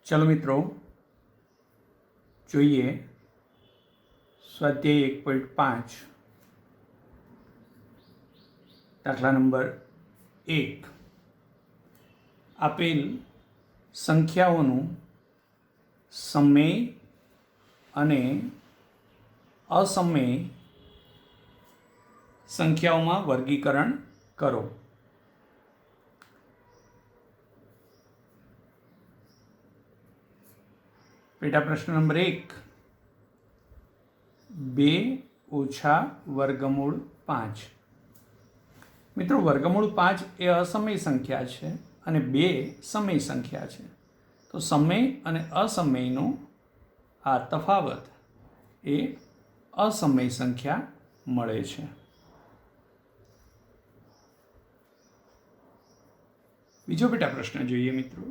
चलो मित्रों જોઈએ સ્વાધ્યાય 1.5 દાખલા નંબર 1 આપેલ સંખ્યાઓનું સમય અને અસમય સંખ્યાઓમાં વર્ગીકરણ કરો। पेटा प्रश्न नंबर 1 2 ओछा वर्गमूल 5। मित्रों वर्गमूल 5 ए असमय संख्या है और 2 समय संख्या है। तो समय और असमयनो आ तफावत ए असमय संख्या मळे छे। बीजो पेटा प्रश्न जोईए मित्रों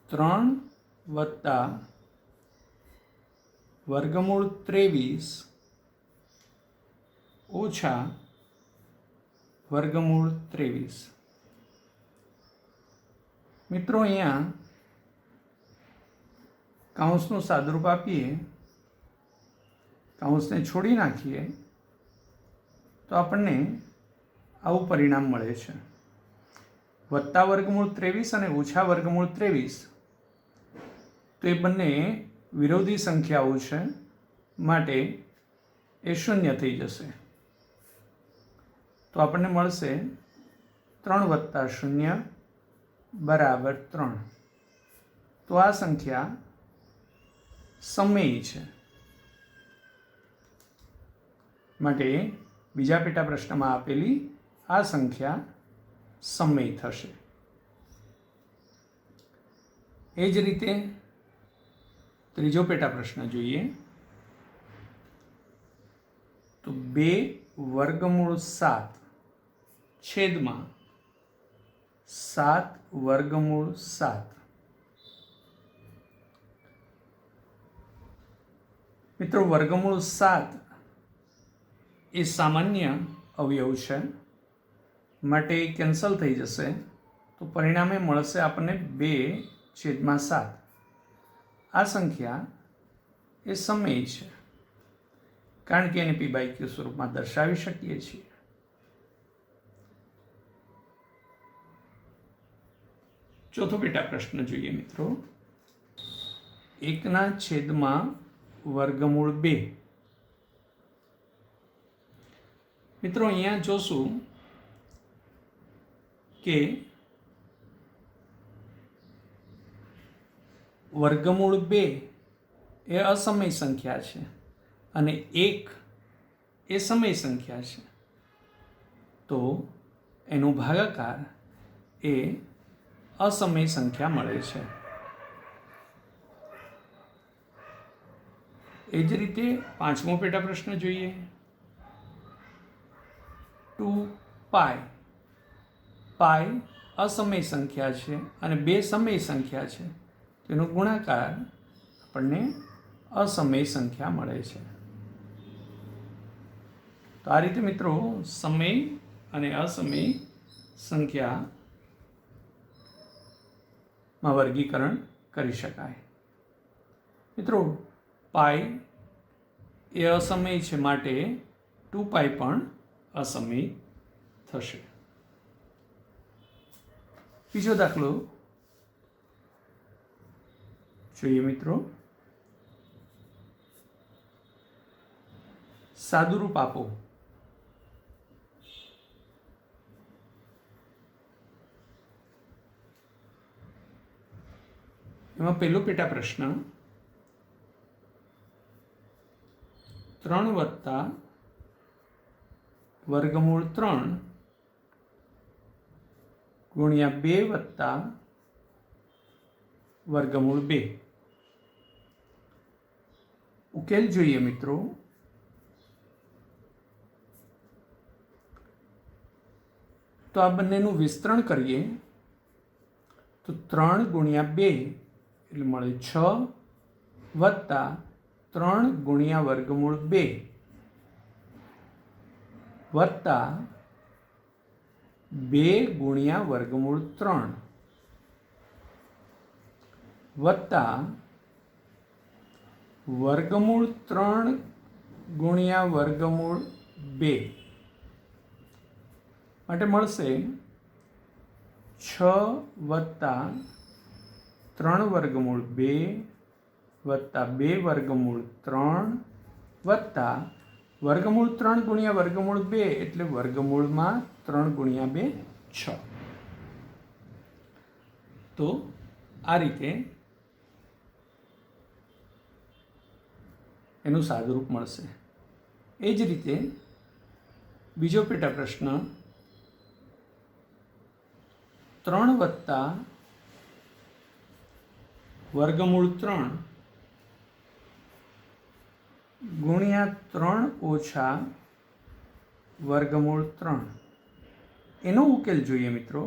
3 वत्ता वर्गमूल 23 ओछा वर्गमूल 23। मित्रों अहींया काउंसनुं सादरूप आपीए, काउंसने छोड़ी नाखीए तो आपणने आवुं परिणाम मळे छे। वत्ता वर्गमूल 23 अने ओछा वर्गमूल 23 तो ये बने विरोधी संख्याओं है, माटे ए शून्य थई जशे। तो आपने मळशे 3 वत्ता 0 बराबर 3। तो आ संख्या समयी है, माटे बीजा पेटा प्रश्न में आपेली आ संख्या समय थशे। ए ज रीते त्रीजो पेटा प्रश्न जोईए तो 2 वर्गमूल 7 छेदमां 7 वर्गमूल 7। मित्रों वर्गमूल 7 ए सामान्य अवयव है, माटे कैंसल थई जशे। तो परिणामे मळशे आपने 2/7। आ संख्या ए समय है, कारण के एने p/q स्वरूप में दर्शावी शकीए छीए। चौथो पेटा प्रश्न जोईए मित्रों 1/2 मित्रों अहींया जोशुं के वर्गमूल 2 ए असमय संख्या है और 1 ए समय संख्या है। तो एनो भागाकार ए असमय संख्या मळे छे। ए ज रीते पांचमो पेटा प्रश्न जोईए 2 पाई। पाई असमय संख्या है और 2 समय संख्या है, तेनो गुणाकार आपणे असमय संख्या मळे छे। तो आ रीते मित्रों समय और असमय संख्या में वर्गीकरण करी शकाय। मित्रों पाई ए असमय छे, माटे 2 पाई पण असमय थशे। बीजो दाखलो જોઈએ मित्रों सादुरूप आपो। एमां पहेलो पेटा प्रश्न 3 वत्ता वर्गमूल 3 गुणिया 2 वत्ता वर्गमूल 2। उकेल जोईए मित्रों तो आ बंनेनुं विस्तरण करिए तो 3 गुणिया 2 એટલે મળે 6 વત્તા 3 ગુણ્યા વર્ગમૂળ 2 વત્તા 2 ગુણ્યા વર્ગમૂળ 3 વત્તા વર્ગમૂળ 3 ગુણ્યા વર્ગમૂળ 2 માટે મળશે 6 વત્તા 3 વર્ગમૂળ 2 વત્તા 2 વર્ગમૂળ 3 વત્તા વર્ગમૂળ 3 ગુણ્યા વર્ગમૂળ 2 એટલે વર્ગમૂળમાં 3 ગુણ્યા 2 6. તો આ રીતે એનું સાદુરૂપ મળશે. એ જ રીતે બીજો પેટા પ્રશ્ન 3 વત્તા વર્ગમૂળ 3 ગુણ્યા 3 ઓછા વર્ગમૂળ 3 એનો ઉકેલ જોઈએ મિત્રો.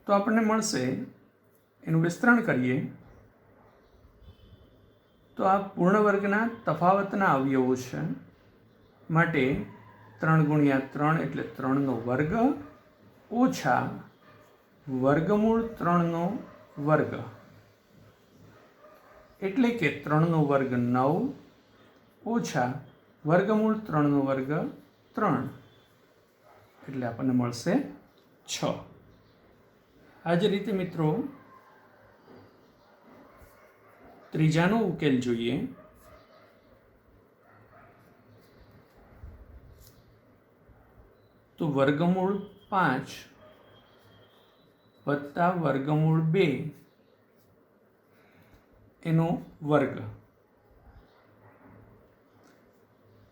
તો આપણને મળશે, એનું વિસ્તરણ કરીએ તો આ પૂર્ણ વર્ગના તફાવતના અવયવો છે, માટે 3 ગુણ્યા 3 એટલે 3નો વર્ગ ઓછા વર્ગમૂળ 3નો વર્ગ એટલે કે 3નો વર્ગ 9 ઓછા વર્ગમૂળ 3નો વર્ગ 3 એટલે આપણને મળશે 6. આ જ રીતે મિત્રો ત્રીજાનો ઉકેલ જોઈએ. તો વર્ગમૂળ 5 વત્તા વર્ગમૂળ 2 એનો વર્ગ.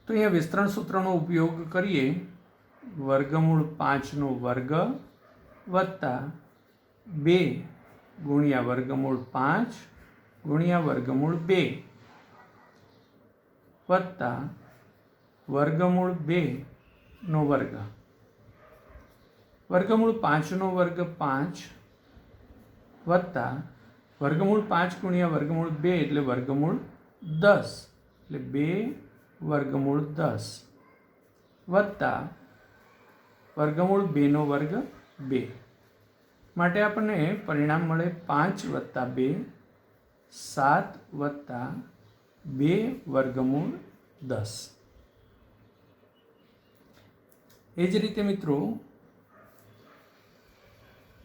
તો અહીંયા વિસ્તરણ સૂત્રનો ઉપયોગ કરીએ. વર્ગમૂળ 5નો વર્ગ વત્તા 2 ગુણ્યા વર્ગમૂળ 5 ગુણ્યા વર્ગમૂળ 2 વત્તા વર્ગમૂળ 2નો વર્ગ. વર્ગમૂળ 5નો વર્ગ 5 વત્તા વર્ગમૂળ 5 ગુણ્યા વર્ગમૂળ 2 એટલે વર્ગમૂળ 10 એટલે 2 વર્ગમૂળ 10 વત્તા વર્ગમૂળ 2નો વર્ગ 2 માટે આપણને પરિણામ મળે 5 વત્તા 2 7 વત્તા 2 વર્ગમૂળ 10. એ જ રીતે મિત્રો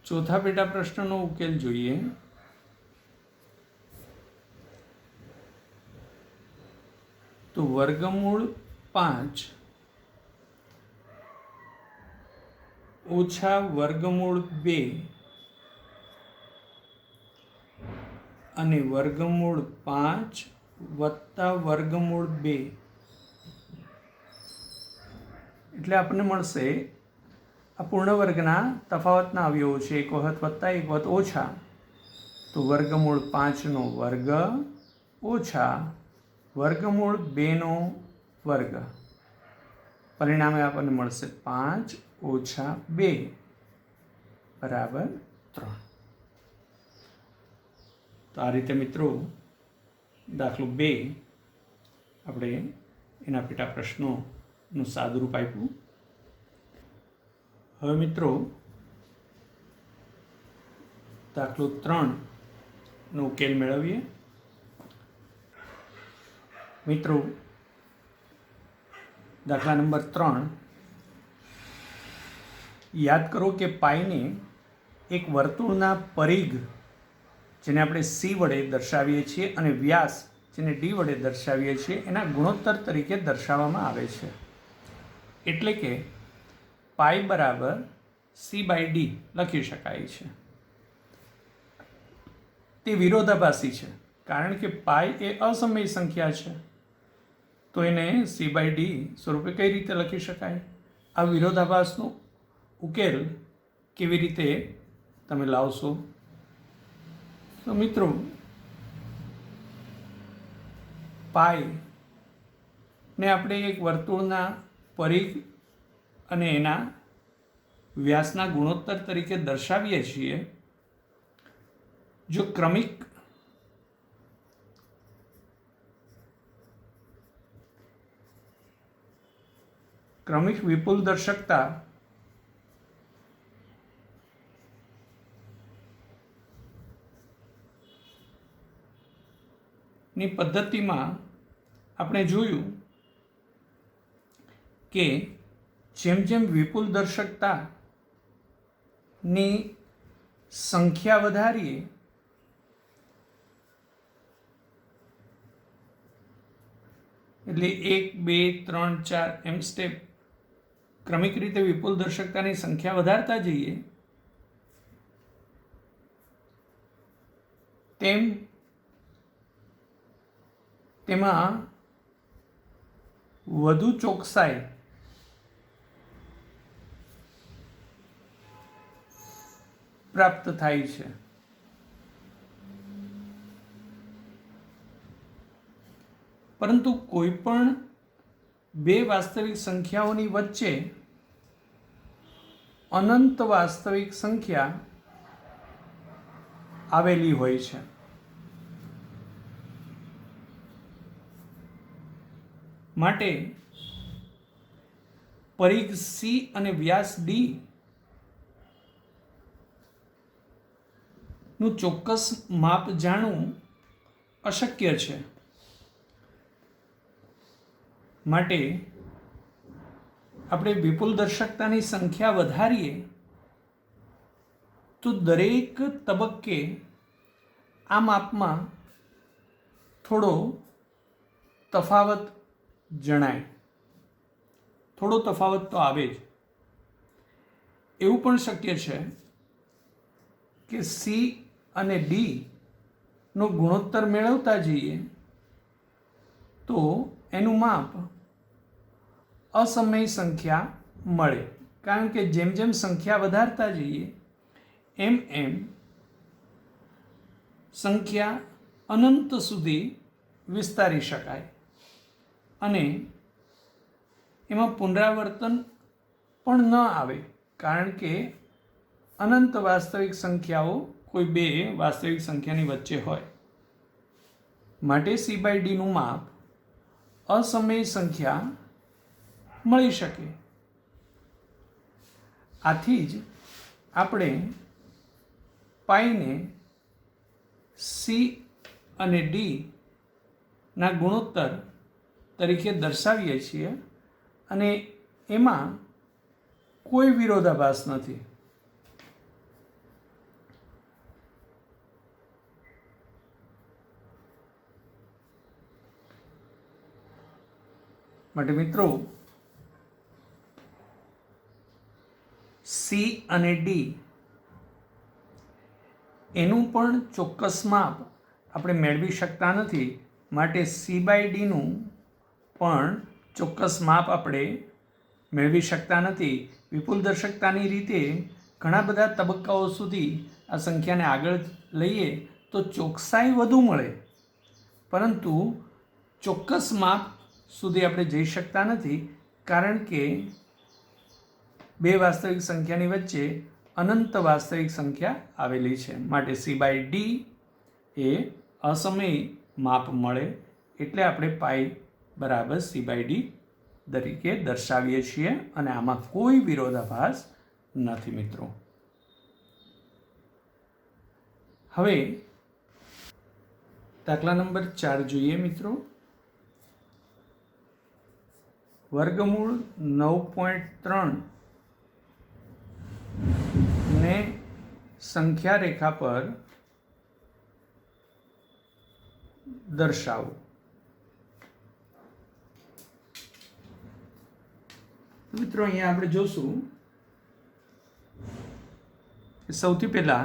ચોથા પેટા પ્રશ્નનો ઉકેલ જોઈએ. તો વર્ગમૂળ 5 ઓછા વર્ગમૂળ 2 અને વર્ગમૂળ 5 વત્તા વર્ગમૂળ 2 એટલે આપણને મળશે, આ પૂર્ણ વર્ગના તફાવતના અવયવો છે, એક વખત વત્તા એક વખત ઓછા. તો વર્ગમૂળ 5નો વર્ગ ઓછા વર્ગમૂળ 2નો વર્ગ પરિણામે આપણને મળશે 5 ઓછા 2 બરાબર 3. તો આ રીતે મિત્રો દાખલો 2 આપણે એના પેટા પ્રશ્નોનું સાદુરૂપ આપ્યું. હવે મિત્રો દાખલો 3નો ઉકેલ મેળવીએ. મિત્રો દાખલા નંબર 3, યાદ કરો કે પાઈને એક વર્તુળના પરિઘ જેને આપણે સી વડે દર્શાવીએ છીએ અને વ્યાસ જેને ડી વડે દર્શાવીએ છીએ એના ગુણોત્તર તરીકે દર્શાવવામાં આવે છે. એટલે કે પાઈ બરાબર C/D લખી શકાય છે. તે વિરોધાભાસી છે, કારણ કે પાઈ એ અસમય સંખ્યા છે, તો એને C/D સ્વરૂપે કઈ રીતે લખી શકાય? આ વિરોધાભાસનો ઉકેલ કેવી રીતે તમે લાવશો? તો મિત્રો પાઈને આપણે એક વર્તુળના પરિઘ અને એના વ્યાસના ગુણોત્તર તરીકે દર્શાવીએ છીએ. જો ક્રમિક વિપુલ દર્શકતા ની પદ્ધતિમાં આપણે જોયું કે જેમ જેમ વિપુલ દર્શકતાની સંખ્યા વધારીએ એટલે 1, 2, 3, 4 એમ સ્ટેપ ક્રમિક રીતે વિપુલ દર્શકતાની સંખ્યા વધારતા જઈએ તેમ તેમાં વધુ ચોકસાઈ પ્રાપ્ત થાય છે. પરંતુ કોઈ પણ બે વાસ્તવિક સંખ્યાઓની વચ્ચે અનંત વાસ્તવિક સંખ્યા આવેલી હોય છે. માટે પરિઘ C અને વ્યાસ D નું ચોક્કસ માપ જાણવું અશક્ય છે. માટે આપણે વિપુલ દર્શકતાની સંખ્યા વધારીએ તો દરેક તબક્કે આ માપમાં થોડો તફાવત જણાય, થોડો તફાવત તો આવે જ. એવું પણ શક્ય છે કે C અને D નો ગુણોત્તર મેળવતા જઈએ તો એનું માપ અસમય સંખ્યા મળે, કારણ કે જેમ જેમ સંખ્યા વધારતા જઈએ એમ એમ સંખ્યા અનંત સુધી વિસ્તારી શકાય અને એમાં પુનરાવર્તન પણ ન આવે, કારણ કે અનંત વાસ્તવિક સંખ્યાઓ કોઈ બે વાસ્તવિક સંખ્યાની વચ્ચે હોય. માટે C/D નું માપ અસમય સંખ્યા મળી શકે. આથી જ આપણે પાઈને C અને D ના ગુણોત્તર તરીકે દર્શાવીએ છીએ અને એમાં કોઈ વિરોધાભાસ નથી. માટે મિત્રો C અને D એનું પણ ચોક્કસ માપ આપણે મેળવી શકતા નથી. માટે C/D નું પણ ચોક્કસ માપ આપણે મેળવી શકતા નથી. વિપુલ દર્શકતાની રીતે ઘણા બધા તબક્કાઓ સુધી આ સંખ્યાને આગળ લઈએ તો ચોકસાઈ વધુ મળે, પરંતુ ચોક્કસ માપ સુધી આપણે જઈ શકતા નથી, કારણ કે બે વાસ્તવિક સંખ્યાની વચ્ચે અનંત વાસ્તવિક સંખ્યા આવેલી છે. માટે C/D એ અસમય માપ મળે એટલે આપણે પાઈ બરાબર C/D તરીકે દર્શાવીએ છીએ અને આમાં કોઈ વિરોધાભાસ નથી મિત્રો. હવે દાખલા નંબર 4 જોઈએ મિત્રો. વર્ગમૂળ 9.3 ને સંખ્યા રેખા પર દર્શાવો. મિત્રો અહીંયા આપણે જોશું કે સૌથી પહેલા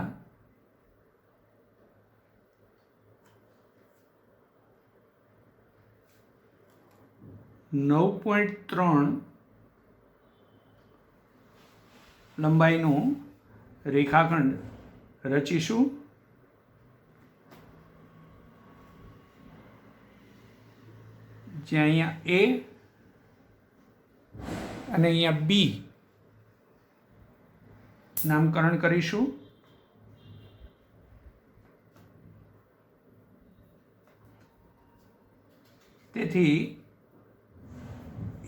9.3 લંબાઈનું રેખાખંડ રચીશું. જ્યાં અહીંયા A અને અહીંયા B નામકરણ કરીશું. તેથી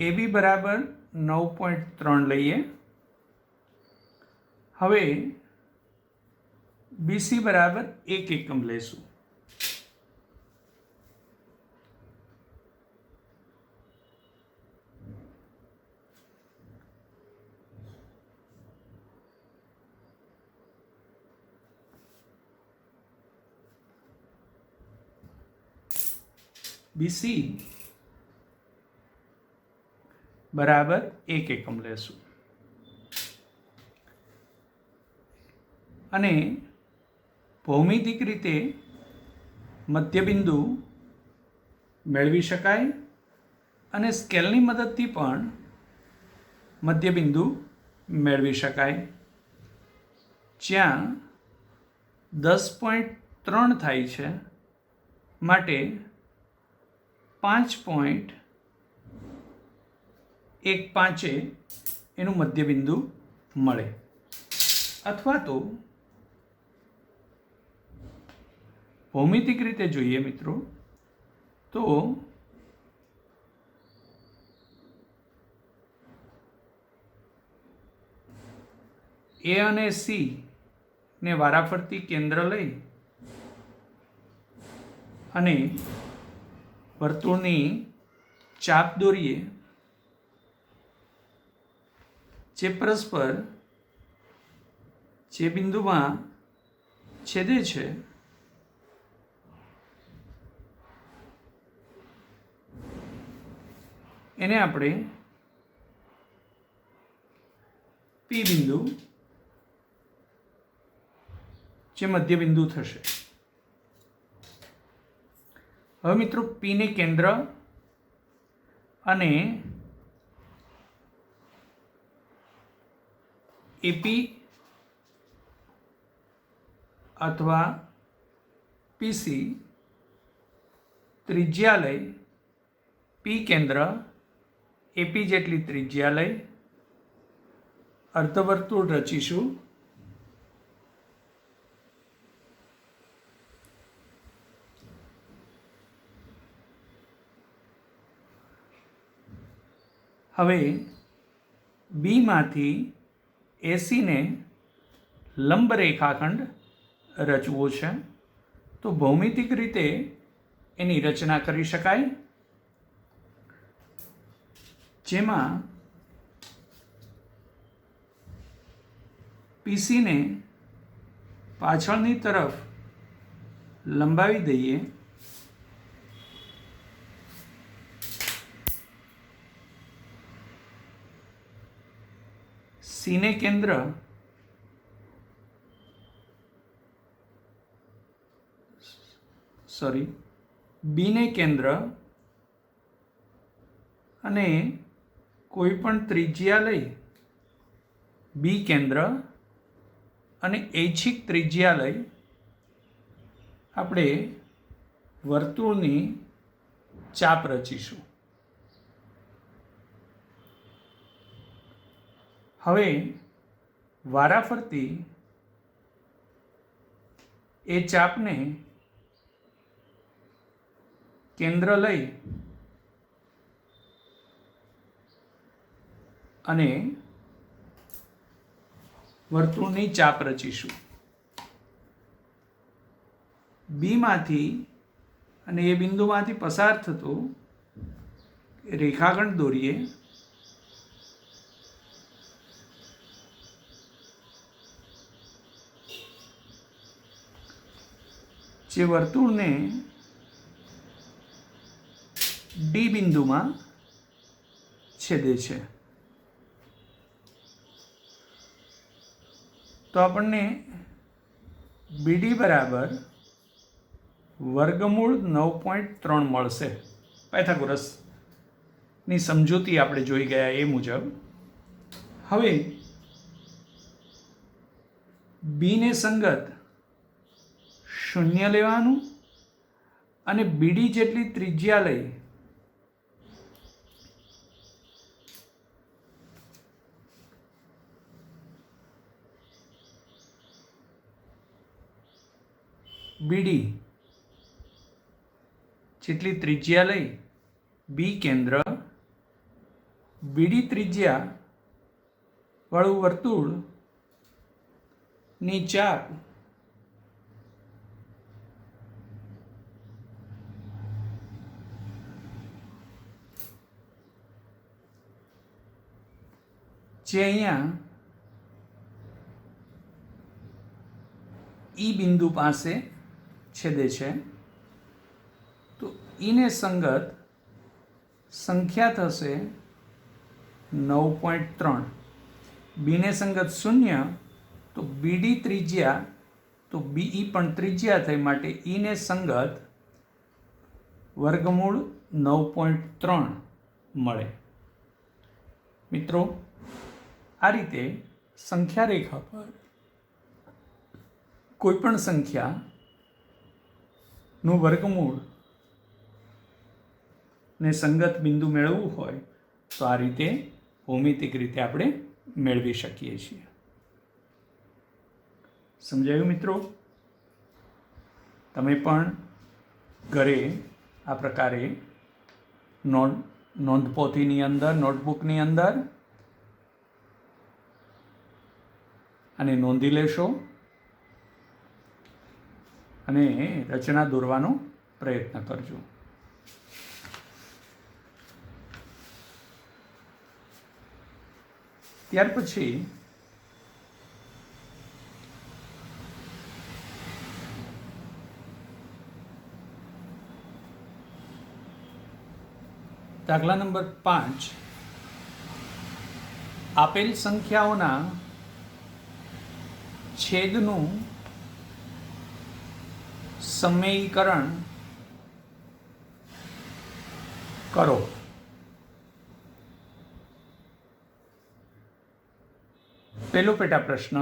AB બરાબર 9.3 લઈએ. હવે BC બરાબર 1 એકમ લેશું. BC બરાબર 1 એકમ લેશું અને ભૌમિતિક રીતે મધ્યબિંદુ મેળવી શકાય અને સ્કેલની મદદથી પણ મધ્યબિંદુ મેળવી શકાય. જ્યાં 10.3 થાય છે માટે 5.15 એનું મધ્યબિંદુ મળે. અથવા તો ભૌમિતિક રીતે જોઈએ મિત્રો તો એ અને સી ને વારાફરતી કેન્દ્ર લઈ અને વર્તુળની ચાપ દોરીએ જે પરસ્પર જે બિંદુમાં છેદે છે એને આપણે પી બિંદુ જે મધ્યબિંદુ થશે. હવે મિત્રો પી ને કેન્દ્ર અને એપી અથવા પીસી ત્રિજ્યા લઈ પી કેન્દ્ર એપી જેટલી ત્રિજ્યા લઈ અર્ધવર્તુળ રચીશું. હવે બીમાંથી એસીને લંબ રેખાખંડ રચવો છે તો ભૌમિતિક રીતે એની રચના કરી શકાય. જેમાં પીસીને પાછળની તરફ લંબાવી દઈએ સીને કેન્દ્ર બીને કેન્દ્ર અને કોઈ પણ ત્રિજ્યા લઈ બી કેન્દ્ર અને ઐચ્છિક ત્રિજ્યા લઈ આપણે વર્તુળની ચાપ રચીશું. હવે વારાફરતી એ ચાપને કેન્દ્ર લઈ અને વર્તુળની ચાપ રચીશું. બીમાંથી અને એ બિંદુમાંથી પસાર થતું રેખાખંડ દોરીએ. જે વર્તુળને ડી બિંદુમાં છેદે છે. તો આપણને બીડી બરાબર વર્ગમૂળ 9.3 મળશે. પાયથાગોરસની સમજૂતી આપણે જોઈ ગયા એ મુજબ. હવે બીને સંગત 0 લેવાનું અને બીડી જેટલી ત્રિજ્યા લઈ બીડી જેટલી ત્રિજ્યા લઈ બી કેન્દ્ર બીડી ત્રિજ્યા વાળું વર્તુળની ચાપ જે અહીંયા ઈ બિંદુ પાસે છેદે છે તો ઈને સંગત સંખ્યા થશે 9.3. બીને સંગત 0 તો બીડી ત્રિજ્યા, તો બીઈ પણ ત્રિજ્યા થઈ, માટે ઈને સંગત વર્ગમૂળ 9.3 મળે. મિત્રો, આ રીતે સંખ્યા રેખા પર કોઈપણ સંખ્યાનું વર્ગમૂળ ને સંગત બિંદુ મેળવવું હોય તો આ રીતે ભૌમિતિક રીતે આપણે મેળવી શકીએ છીએ. સમજાયું મિત્રો? તમે પણ ઘરે આ પ્રકારે નોંધપોથીની અંદર, નોટબુકની અંદર અને નોંધી લેશો અને રચના દોરવાનો પ્રયત્ન કરજો. ત્યાર પછી દાખલા નંબર 5, આપેલ સંખ્યાઓના છેદનું સમયીકરણ કરો. પહેલો પેટા પ્રશ્ન,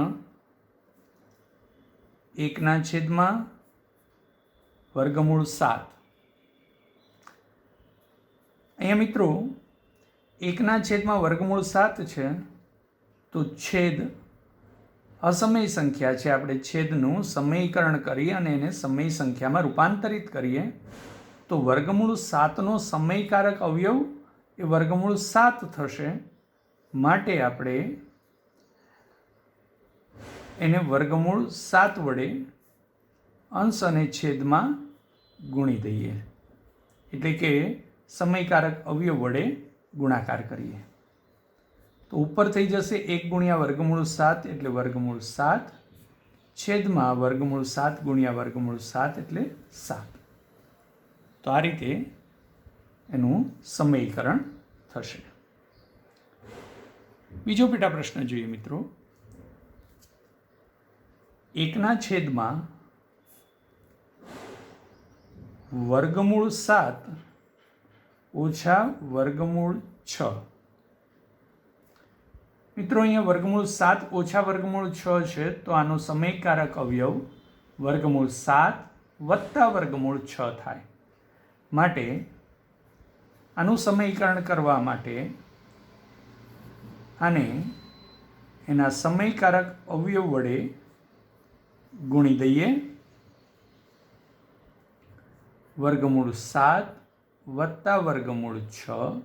1/7 7. અહીંયા મિત્રો 1/7 છે તો છેદ અસમય સંખ્યા છે. આપણે છેદનું સમયીકરણ કરી અને એને સમય સંખ્યામાં રૂપાંતરિત કરીએ તો વર્ગમૂળ 7નો સમયકારક અવયવ એ વર્ગમૂળ 7 થશે. માટે આપણે એને વર્ગમૂળ 7 વડે અંશ અને છેદમાં ગુણી દઈએ, એટલે કે સમયકારક અવયવ વડે ગુણાકાર કરીએ તો ઉપર થઈ જશે 1 ગુણ્યા વર્ગમૂળ 7 એટલે વર્ગમૂળ 7, છેદમાં વર્ગમૂળ 7 ગુણ્યા વર્ગમૂળ 7 એટલે 7. તો આ રીતે એનું સમયીકરણ થશે. બીજો પેટા પ્રશ્ન જોઈએ મિત્રો, 1/7 વર્ગમૂળ 7 ઓછા વર્ગમૂળ 6. મિત્રો, અહીંયા વર્ગમૂળ 7 ઓછા વર્ગમૂળ 6 છે તો આનો સમયકારક અવયવ વર્ગમૂળ 7 વત્તા વર્ગમૂળ 6 થાય. માટે આનું સમયીકરણ કરવા માટે આને એના સમયકારક અવયવ વડે ગુણી દઈએ. વર્ગમૂળ 7 વત્તા વર્ગમૂળ 6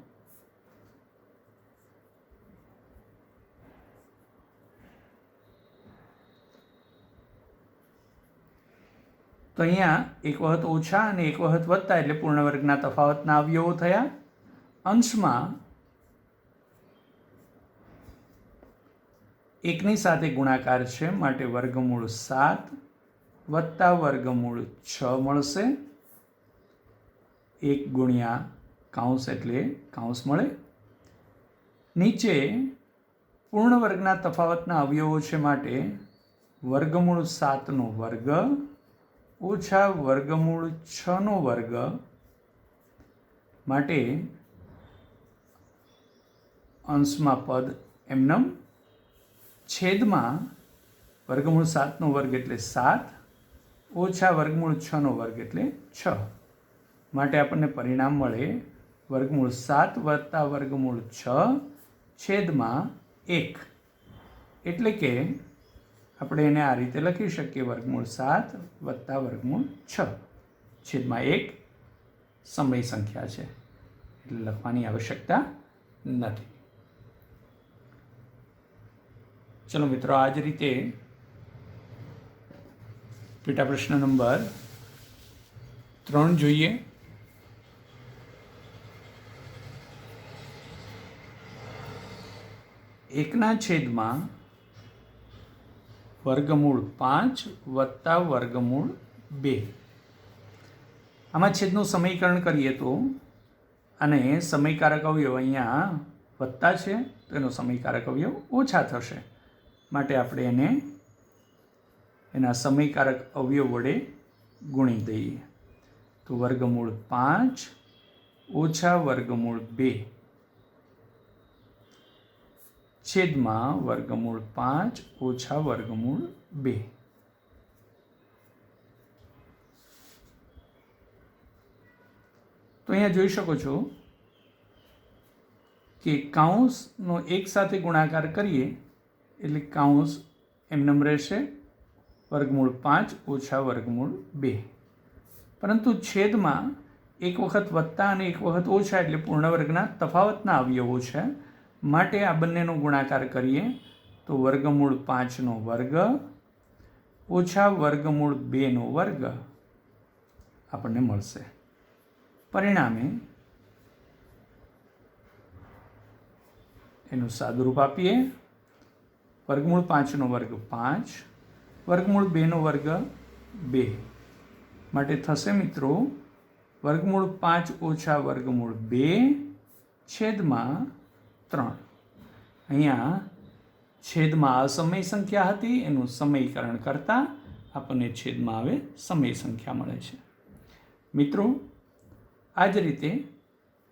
તો અહીંયા એક વખત ઓછા અને એક વખત વત્તા એટલે પૂર્ણ વર્ગના તફાવતના અવયવો થયા. અંશમાં એકની સાથે ગુણાકાર છે માટે વર્ગમૂળ 7 વત્તા વર્ગમૂળ 6 મળશે. 1 ગુણ્યા કાઉન્સ એટલે કાઉન્સ મળે. નીચે પૂર્ણ વર્ગના તફાવતના અવયવો છે માટે વર્ગમૂળ 7નો વર્ગ ઓછા વર્ગમૂળ 6નો વર્ગ, માટે અંશમાં પદ એમનેમ, છેદમાં વર્ગમૂળ 7નો વર્ગ એટલે 7 ઓછા વર્ગમૂળ 6નો વર્ગ એટલે 6. માટે આપણને પરિણામ મળે વર્ગમૂળ 7 વત્તા વર્ગમૂળ 6 છેદમાં 1. એટલે કે આપણે એને આ રીતે લખી શકીએ, વર્ગમૂળ 7 વત્તા વર્ગમૂળ 6 છેદમાં 1 સમય સંખ્યા છે એટલે લખવાની આવશ્યકતા નથી. ચલો મિત્રો, આ જ રીતે પેટા પ્રશ્ન નંબર 3 જોઈએ. એકના છેદમાં વર્ગમૂળ 5 વત્તા વર્ગમૂળ 2. આમાં છેદનું સમીકરણ કરીએ તો અને સમયકારક અવયવ અહીંયા વત્તા છે તો એનો સમયકારક અવયવ ઓછા થશે, માટે આપણે એને એના સમયકારક અવયવ વડે ગુણી દઈએ. તો વર્ગમૂળ 5 ઓછા વર્ગમૂળ 2 છેદમાં વર્ગમૂળ 5 ઓછા વર્ગમૂળ 2. તો અહીંયા જોઈ શકો છો કે કાઉન્સનો એક સાથે ગુણાકાર કરીએ એટલે કાઉન્સ એમનેમ રહેશે, વર્ગમૂળ 5 ઓછા વર્ગમૂળ 2. પરંતુ છેદમાં એક વખત વત્તા અને એક વખત ઓછા એટલે પૂર્ણ વર્ગના તફાવતના અવયવો છે, માટે આ બંનેનો ગુણાકાર કરીએ તો વર્ગમૂળ 5નો વર્ગ ઓછા વર્ગમૂળ 2નો વર્ગ આપણને મળશે. પરિણામે એનું સાદુરૂપ આપીએ. વર્ગમૂળ 5નો વર્ગ 5, વર્ગમૂળ 2નો વર્ગ 2, માટે થશે મિત્રો વર્ગમૂળ 5 ઓછા વર્ગમૂળ 2 છેદમાં 3. અહીંયા છેદમાં અસમય સંખ્યા હતી, એનું સમયકરણ કરતાં આપણને છેદમાં હવે સમય સંખ્યા મળે છે. મિત્રો, આ જ રીતે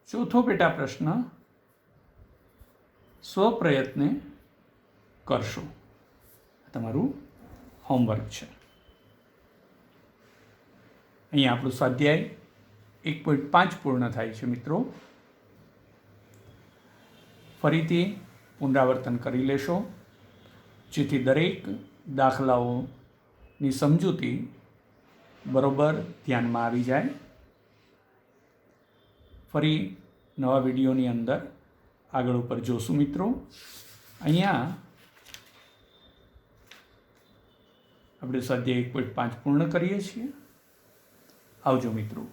ચોથો પેટા પ્રશ્ન સ્વપ્રયત્ને કરશો. તમારું હોમવર્ક છે. અહીંયા આપણું સ્વાધ્યાય 1.5 પૂર્ણ થાય છે. મિત્રો, ફરીથી પુનરાવર્તન કરી લેશો જેથી દરેક દાખલાઓની સમજૂતી બરોબર ધ્યાનમાં આવી જાય. ફરી નવા વિડીયોની અંદર આગળ ઉપર જોશું. મિત્રો, અહીંયા આપણે સ્વાધ્યાય 1.5 પૂર્ણ કરીએ છીએ. આવજો મિત્રો.